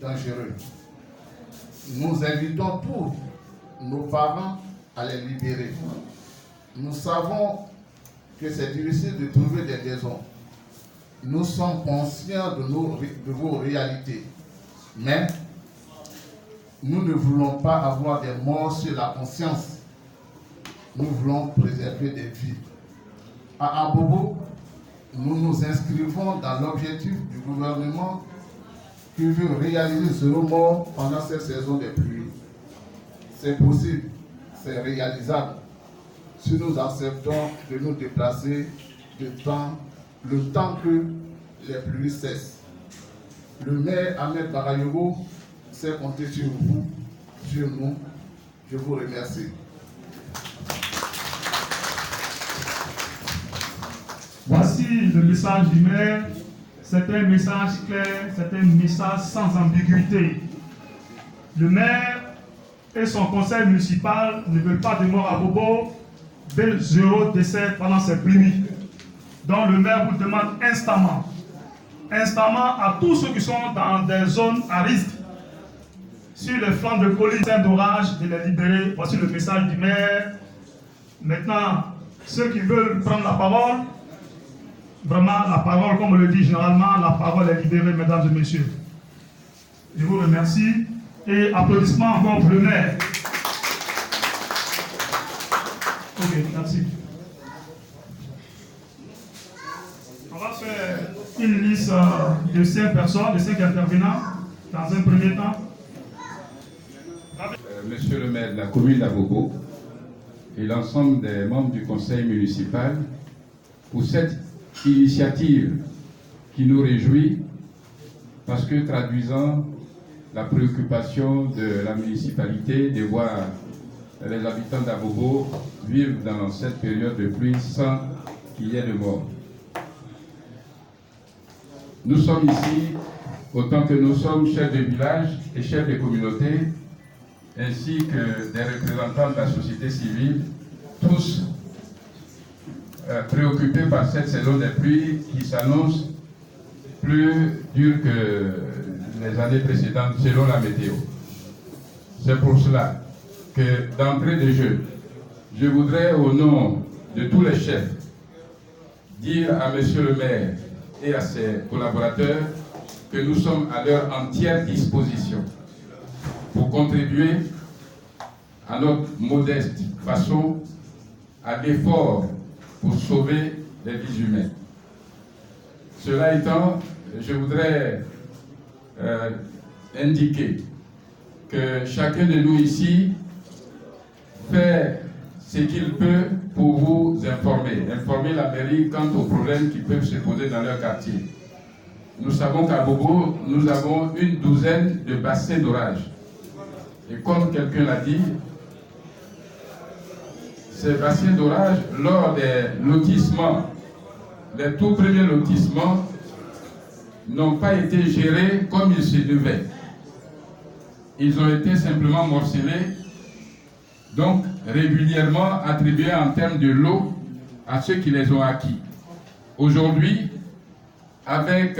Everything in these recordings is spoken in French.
dangereux. Nous invitons tous nos parents à les libérer. Nous savons que c'est difficile de trouver des maisons. Nous sommes conscients de vos réalités. Mais nous ne voulons pas avoir des morts sur la conscience. Nous voulons préserver des vies. À Abobo, nous nous inscrivons dans l'objectif du gouvernement qui veut réaliser 0 mort pendant cette saison des pluies. C'est possible, c'est réalisable. Si nous acceptons de nous déplacer le temps que les pluies cessent. Le maire Ahmed Barayogo s'est compté sur vous, sur nous. Je vous remercie. Voici le message du maire. C'est un message clair, c'est un message sans ambiguïté. Le maire et son conseil municipal ne veulent pas de mort à Bobo, veulent 0 décès pendant ces pluies. Donc le maire vous demande instamment à tous ceux qui sont dans des zones à risque, sur les flancs de collines d'orage, de les libérer. Voici le message du maire. Maintenant, ceux qui veulent prendre la parole, vraiment, la parole, comme on le dit généralement, la parole est libérée, mesdames et messieurs. Je vous remercie et applaudissements encore pour le maire. Ok, merci. On va faire une liste de 5 personnes, de 5 intervenants, dans un premier temps. Monsieur le maire de la commune d'Abobo et l'ensemble des membres du conseil municipal pour cette initiative qui nous réjouit parce que traduisant la préoccupation de la municipalité de voir les habitants d'Abobo vivre dans cette période de pluie sans qu'il y ait de morts. Nous sommes ici, autant que nous sommes chefs de village et chefs de communauté, ainsi que des représentants de la société civile, tous préoccupés par cette saison des pluies qui s'annonce plus dure que les années précédentes selon la météo. C'est pour cela que d'entrée de jeu, je voudrais au nom de tous les chefs dire à Monsieur le maire et à ses collaborateurs que nous sommes à leur entière disposition pour contribuer à notre modeste façon à l'effort pour sauver les vies humaines. Cela étant, je voudrais indiquer que chacun de nous ici fait ce qu'il peut pour vous informer la mairie quant aux problèmes qui peuvent se poser dans leur quartier. Nous savons qu'à Bobo, nous avons une douzaine de bassins d'orage. Et comme quelqu'un l'a dit, ces bassins d'orage, lors des lotissements, les tout premiers lotissements, n'ont pas été gérés comme il se devait. Ils ont été simplement morcelés, donc régulièrement attribués en termes de l'eau à ceux qui les ont acquis. Aujourd'hui, avec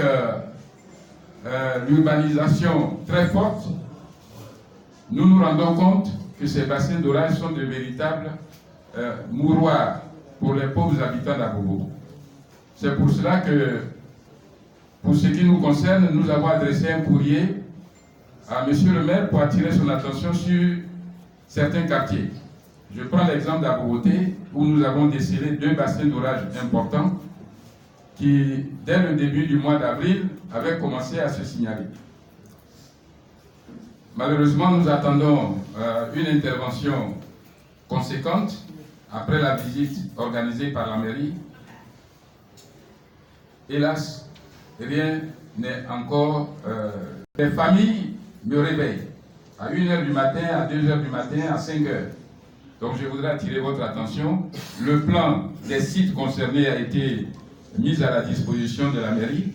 l'urbanisation très forte, nous nous rendons compte que ces bassins d'orage sont de véritables mouroirs pour les pauvres habitants d'Abobo. C'est pour cela que, pour ce qui nous concerne, nous avons adressé un courrier à Monsieur le maire pour attirer son attention sur certains quartiers. Je prends l'exemple d'Aboboté, où nous avons décelé 2 bassins d'orage importants qui, dès le début du mois d'avril, avaient commencé à se signaler. Malheureusement, nous attendons une intervention conséquente après la visite organisée par la mairie. Hélas, rien n'est encore... Les familles me réveillent à 1h du matin, à 2h du matin, à 5h. Donc je voudrais attirer votre attention. Le plan des sites concernés a été mis à la disposition de la mairie.